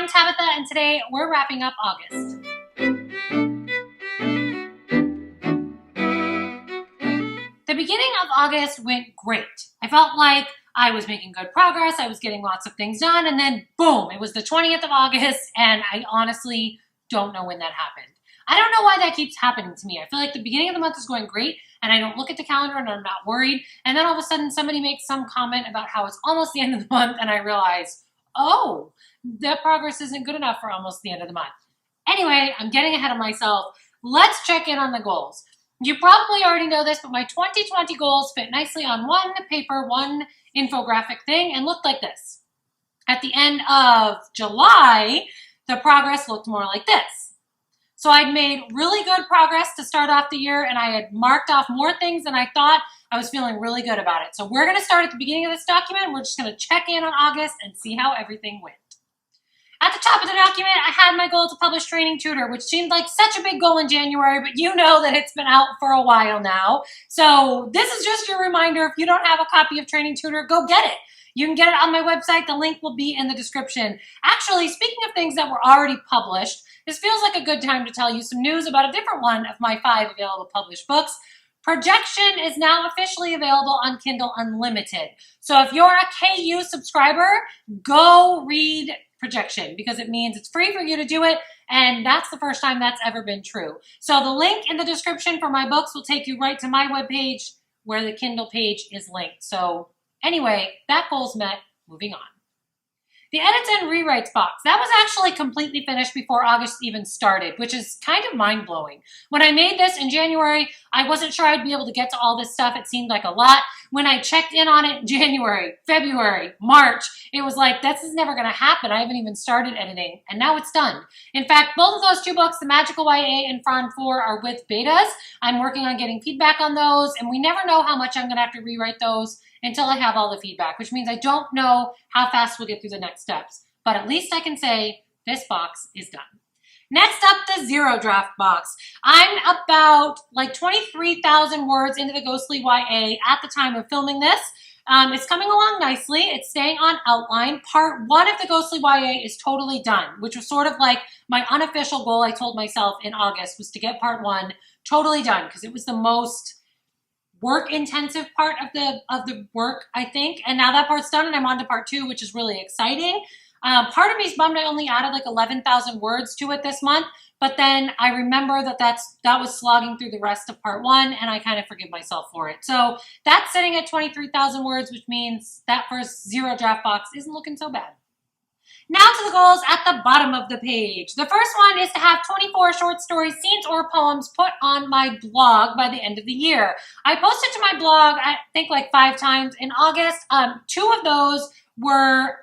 I'm Tabitha, and today we're wrapping up August. The beginning of August went great. I felt like I was making good progress, I was getting lots of things done, and then boom, it was the 20th of August, and I honestly don't know when that happened. I don't know why that keeps happening to me. I feel like the beginning of the month is going great, and I don't look at the calendar and I'm not worried, and then all of a sudden somebody makes some comment about how it's almost the end of the month, and I realize, oh, that progress isn't good enough for almost the end of the month. Anyway, I'm getting ahead of myself. Let's check in on the goals. You probably already know this, but my 2020 goals fit nicely on one paper, one infographic thing, and looked like this. At the end of July, the progress looked more like this. So I'd made really good progress to start off the year, and I had marked off more things than I thought. I was feeling really good about it. So we're going to start at the beginning of this document. We're just going to check in on August and see how everything went. At the top of the document, I had my goal to publish Training Tutor, which seemed like such a big goal in January, but you know that it's been out for a while now. So this is just your reminder. If you don't have a copy of Training Tutor, go get it. You can get it on my website. The link will be in the description. Actually, speaking of things that were already published, this feels like a good time to tell you some news about a different one of my 5 available published books. Projection is now officially available on Kindle Unlimited. So if you're a KU subscriber, go read Projection because it means it's free for you to do it, and that's the first time that's ever been true. So the link in the description for my books will take you right to my webpage where the Kindle page is linked. So anyway, that goal's met. Moving on. The edits and rewrites box, that was actually completely finished before August even started, which is kind of mind-blowing. When I made this in January, I wasn't sure I'd be able to get to all this stuff. It seemed like a lot. When I checked in on it in January, February, March, it was like, this is never going to happen. I haven't even started editing, and now it's done. In fact, both of those 2 books, The Magical YA and Fran 4, are with betas. I'm working on getting feedback on those, and we never know how much I'm going to have to rewrite those until I have all the feedback, which means I don't know how fast we'll get through the next steps. But at least I can say this box is done. Next up, the zero draft box. I'm about like 23,000 words into the Ghostly YA at the time of filming this. It's coming along nicely. It's staying on outline. Part 1 of the Ghostly YA is totally done, which was sort of like my unofficial goal I told myself in August was to get part 1 totally done because it was the most work-intensive part of the work, I think. And now that part's done and I'm on to part 2, which is really exciting. Part of me is bummed I only added like 11,000 words to it this month, but then I remember that was slogging through the rest of part 1, and I kind of forgive myself for it. So that's sitting at 23,000 words, which means that first zero draft box isn't looking so bad. Now to the goals at the bottom of the page. The first one is to have 24 short stories, scenes, or poems put on my blog by the end of the year. I posted to my blog, I think like 5 times in August. 2 of those were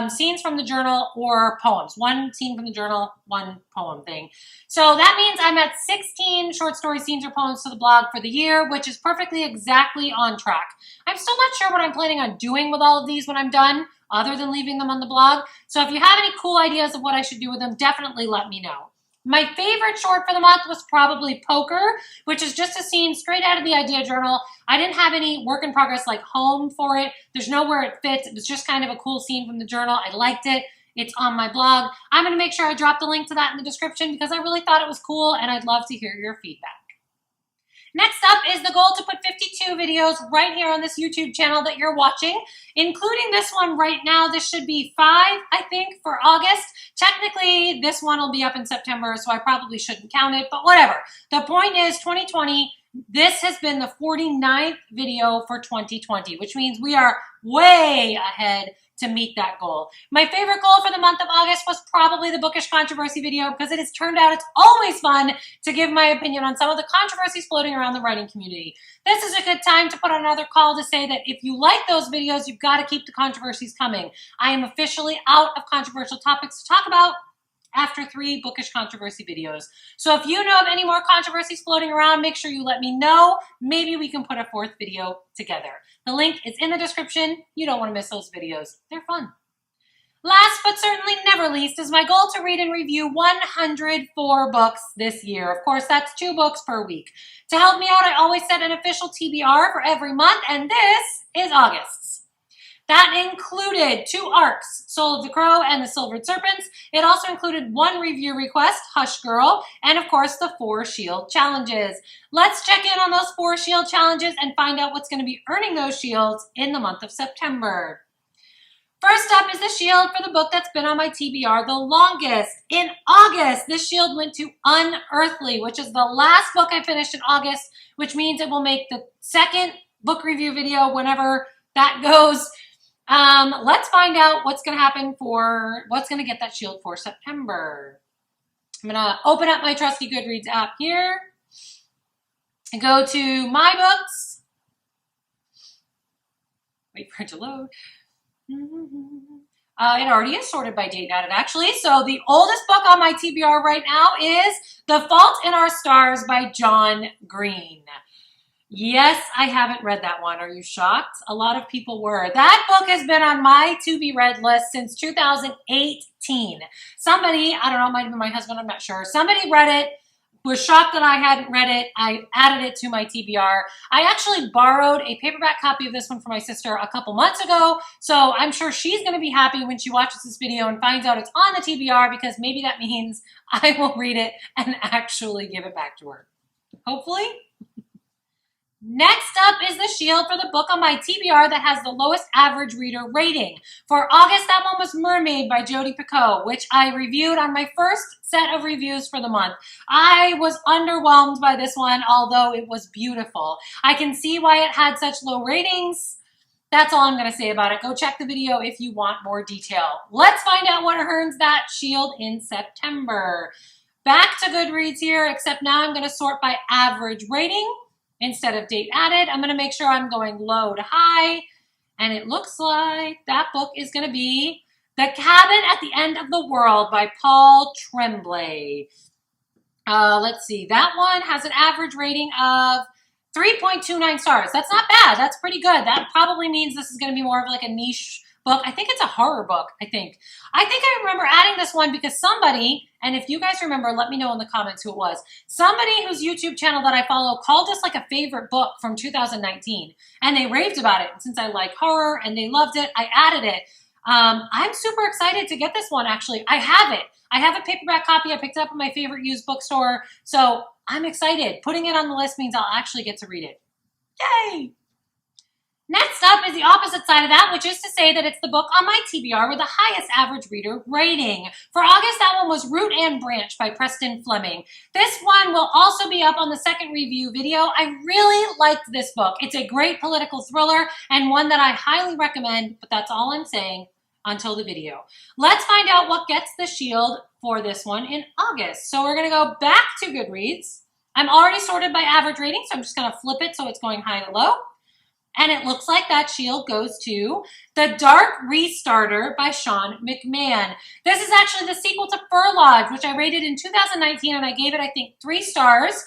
scenes from the journal or poems. 1 scene from the journal, 1 poem thing. So that means I'm at 16 short story scenes or poems to the blog for the year, which is perfectly exactly on track. I'm still not sure what I'm planning on doing with all of these when I'm done, other than leaving them on the blog. So if you have any cool ideas of what I should do with them, definitely let me know. My favorite short for the month was probably Poker, which is just a scene straight out of the idea journal. I didn't have any work in progress like home for it. There's nowhere it fits. It was just kind of a cool scene from the journal. I liked it. It's on my blog. I'm going to make sure I drop the link to that in the description because I really thought it was cool and I'd love to hear your feedback. Next up is the goal to put 52 videos right here on this YouTube channel that you're watching, including this one right now. This should be 5, I think, for August. Technically, this one will be up in September, so I probably shouldn't count it, but whatever. The point is 2020, this has been the 49th video for 2020, which means we are way ahead to meet that goal. My favorite goal for the month of August was probably the bookish controversy video because it has turned out it's always fun to give my opinion on some of the controversies floating around the writing community. This is a good time to put on another call to say that if you like those videos, you've got to keep the controversies coming. I am officially out of controversial topics to talk about after 3 bookish controversy videos. So if you know of any more controversies floating around, make sure you let me know. Maybe we can put a 4th video together. The link is in the description. You don't want to miss those videos. They're fun. Last but certainly never least is my goal to read and review 104 books this year. Of course, that's 2 books per week. To help me out, I always set an official TBR for every month, and this is August's. That included 2 arcs, Soul of the Crow and the Silvered Serpents. It also included 1 review request, Hush Girl, and of course the 4 shield challenges. Let's check in on those 4 shield challenges and find out what's going to be earning those shields in the month of September. First up is the shield for the book that's been on my TBR the longest. In August, this shield went to Unearthly, which is the last book I finished in August, which means it will make the second book review video whenever that goes. Let's find out what's going to happen what's going to get that shield for September. I'm going to open up my trusty Goodreads app here and go to My Books. Wait for it to load. It already is sorted by date added, actually. So the oldest book on my TBR right now is The Fault in Our Stars by John Green. Yes, I haven't read that one. Are you shocked? A lot of people were. That book has been on my to-be-read list since 2018. Somebody, I don't know, it might have been my husband, I'm not sure. Somebody read it, was shocked that I hadn't read it. I added it to my TBR. I actually borrowed a paperback copy of this one for my sister a couple months ago, so I'm sure she's going to be happy when she watches this video and finds out it's on the TBR, because maybe that means I will read it and actually give it back to her. Hopefully. Next up is the shield for the book on my TBR that has the lowest average reader rating. For August, that one was Mermaid by Jodi Picoult, which I reviewed on my first set of reviews for the month. I was underwhelmed by this one, although it was beautiful. I can see why it had such low ratings. That's all I'm going to say about it. Go check the video if you want more detail. Let's find out what earns that shield in September. Back to Goodreads here, except now I'm going to sort by average rating. Instead of date added, I'm going to make sure I'm going low to high. And it looks like that book is going to be The Cabin at the End of the World by Paul Tremblay. Let's see. That one has an average rating of 3.29 stars. That's not bad. That's pretty good. That probably means this is going to be more of like a niche book. I think it's a horror book, I think. I remember adding this one because somebody, and if you guys remember, let me know in the comments who it was. Somebody whose YouTube channel that I follow called this like a favorite book from 2019. And they raved about it. And since I like horror and they loved it, I added it. I'm super excited to get this one, actually. I have it. I have a paperback copy. I picked it up at my favorite used bookstore. So I'm excited. Putting it on the list means I'll actually get to read it. Yay! Next up is the opposite side of that, which is to say that it's the book on my TBR with the highest average reader rating. For August, that one was Root and Branch by Preston Fleming. This one will also be up on the second review video. I really liked this book. It's a great political thriller and one that I highly recommend, but that's all I'm saying until the video. Let's find out what gets the shield for this one in August. So we're going to go back to Goodreads. I'm already sorted by average rating, so I'm just going to flip it so it's going high to low. And it looks like that shield goes to The Dark Restarter by Sean McMahon. This is actually the sequel to Fur Lodge, which I rated in 2019, and I gave it, I think, 3 stars.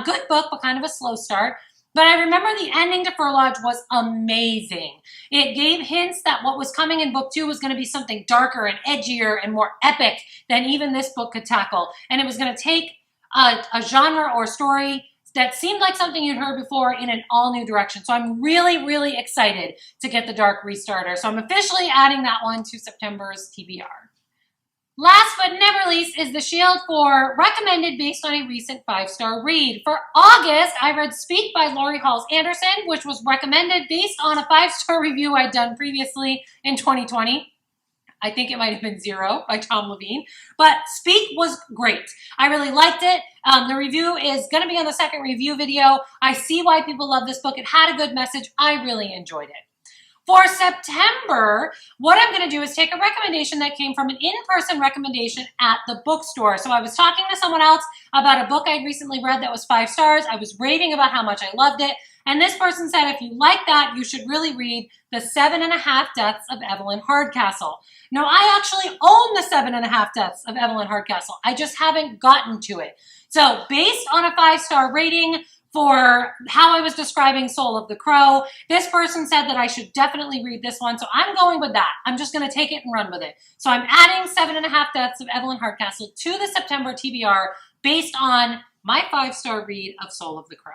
Good book, but kind of a slow start. But I remember the ending to Fur Lodge was amazing. It gave hints that what was coming in book 2 was going to be something darker and edgier and more epic than even this book could tackle. And it was going to take a genre or story that seemed like something you'd heard before in an all-new direction. So I'm really, really excited to get The Dark Restarter. So I'm officially adding that one to September's TBR. Last but never least is the shield for recommended based on a recent 5-star read. For August, I read Speak by Laurie Halse Anderson, which was recommended based on a 5-star review I'd done previously in 2020. I think it might have been 0 by Tom Levine. But Speak was great. I really liked it. The review is going to be on the second review video. I see why people love this book. It had a good message. I really enjoyed it. For September, what I'm going to do is take a recommendation that came from an in-person recommendation at the bookstore. So I was talking to someone else about a book I'd recently read that was 5 stars. I was raving about how much I loved it. And this person said, if you like that, you should really read The 7.5 Deaths of Evelyn Hardcastle. Now, I actually own The 7.5 Deaths of Evelyn Hardcastle. I just haven't gotten to it. So based on a 5-star rating for how I was describing Soul of the Crow, this person said that I should definitely read this one. So I'm going with that. I'm just going to take it and run with it. So I'm adding 7.5 Deaths of Evelyn Hardcastle to the September TBR based on my 5-star read of Soul of the Crow.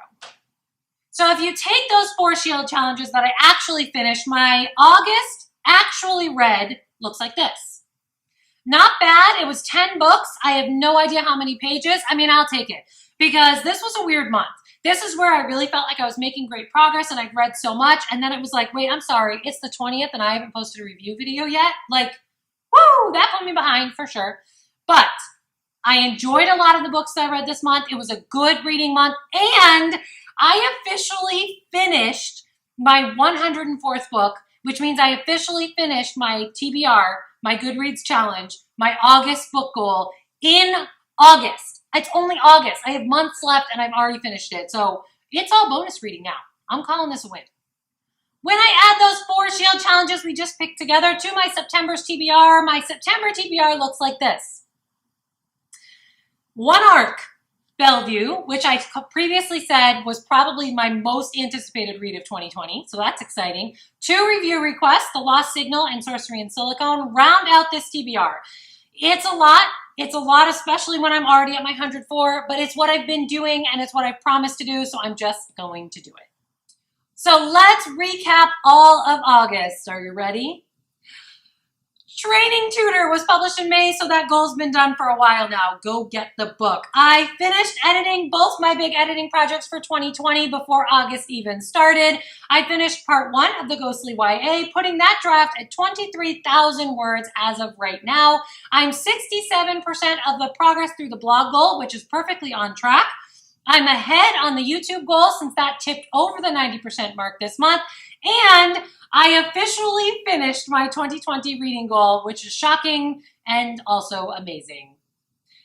So if you take those 4 shield challenges that I actually finished, my August actually read looks like this. Not bad. It was 10 books. I have no idea how many pages. I mean, I'll take it because this was a weird month. This is where I really felt like I was making great progress and I'd read so much. And then it was like, wait, I'm sorry. It's the 20th and I haven't posted a review video yet. Like, woo, that put me behind for sure. But I enjoyed a lot of the books that I read this month. It was a good reading month. And I officially finished my 104th book, which means I officially finished my TBR, my Goodreads challenge, my August book goal in August. It's only August. I have months left and I've already finished it. So it's all bonus reading now. I'm calling this a win. When I add those 4 Shield challenges we just picked together to my September's TBR, my September TBR looks like this. 1 arc, Bellevue, which I previously said was probably my most anticipated read of 2020, so that's exciting. 2 review requests, The Lost Signal and Sorcery and Silicone, round out this TBR. It's a lot. It's a lot, especially when I'm already at my 104, but it's what I've been doing and it's what I've promised to do, so I'm just going to do it. So let's recap all of August. Are you ready? Training Tutor was published in May, so that goal's been done for a while now. Go get the book. I finished editing both my big editing projects for 2020 before August even started. I finished part 1 of the Ghostly YA, putting that draft at 23,000 words as of right now. I'm 67% of the progress through the blog goal, which is perfectly on track. I'm ahead on the YouTube goal since that tipped over the 90% mark this month. And I officially finished my 2020 reading goal, which is shocking and also amazing.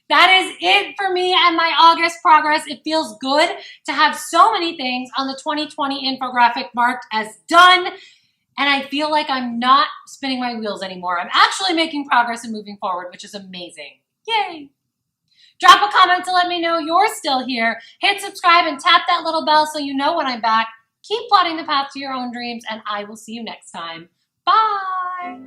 That is it for me and my August progress. It feels good to have so many things on the 2020 infographic marked as done. And I feel like I'm not spinning my wheels anymore. I'm actually making progress and moving forward, which is amazing. Yay! Drop a comment to let me know you're still here. Hit subscribe and tap that little bell so you know when I'm back. Keep plotting the path to your own dreams, and I will see you next time. Bye!